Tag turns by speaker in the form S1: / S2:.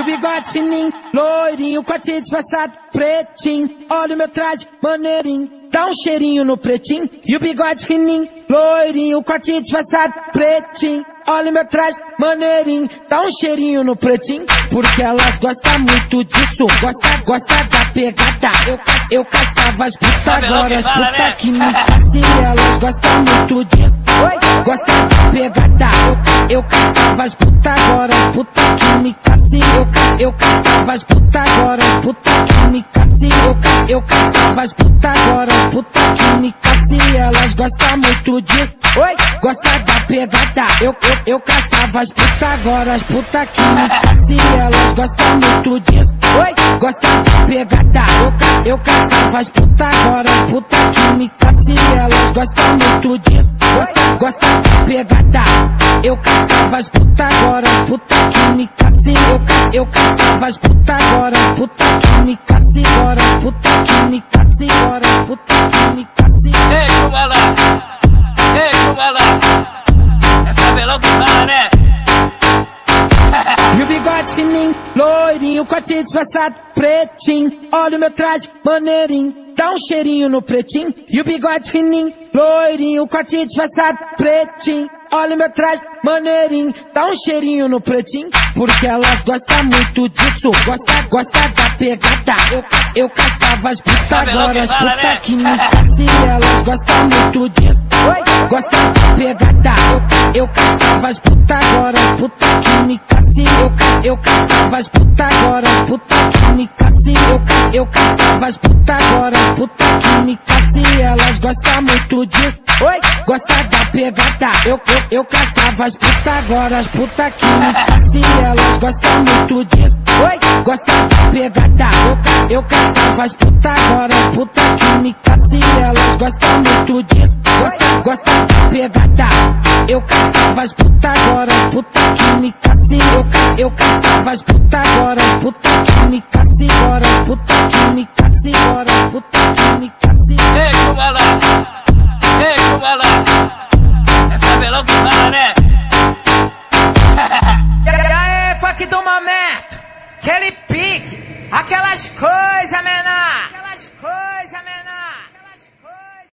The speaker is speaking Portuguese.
S1: bigode fininho, loirinho, corte disfarçado, pretinho. Olha o meu traje, maneirinho, dá um cheirinho no pretinho. E o bigode fininho, loirinho, corte disfarçado, pretinho. Olha o meu traje, maneirinho, dá um cheirinho no pretinho. Porque elas gostam muito disso, gosta da pegada. Eu caçava as puta, agora as puta que me caçam. Elas gostam muito disso, gosta da pegada. Eu caçava as puta, agora as puta que me caçam. Eu caçava as puta, agora as puta que me caçam. Eu caçava as puta, agora as puta que me caçam. Elas gostam muito disso, gosta da pegada. Eu caçava as puta, agora as puta que me caçam. Elas gostam muito disso, gosta da pegada. Eu caçava as puta, agora as puta que me caçam. Elas gostam muito disso, gosta da pegada. Eu caçava as puta, agora as puta que me caçam. Eu caçava as puta, agora as puta que me caçam. Agora as puta que me caçam, agora as puta que me caçam.
S2: Ei, Jungala, é cabelão que fala, né?
S1: E o bigode fininho, loirinho, corte disfarçado, pretinho. Olha o meu traje, maneirinho, dá um cheirinho no pretinho. E o bigode fininho, loirinho, corte disfarçado, pretinho. Olha o meu traje, maneirinho, dá um cheirinho no pretinho. Porque elas gostam muito disso, gosta da pegada. Eu caçava as puta, agora as puta que me caçam. Elas gostam muito disso, gosta da pegada. Eu caçava as puta, agora as puta que me caçam. Eu caçava as puta, agora as puta que me caçam. Eu caçava as puta, agora as puta que me caçam. Elas gostam muito disso, gosta da pegada. Eu caçava as puta, agora as puta que me caçam. Elas gostam muito disso, gosta da pegada. Eu caçava as puta, agora as puta que me caçam. Elas gostam muito disso, gosta da pegada. Eu caçava as puta, agora as puta que me caçam. Eu caçava as puta, agora as puta que me caçam. Agora as puta que me caçam, agora as puta que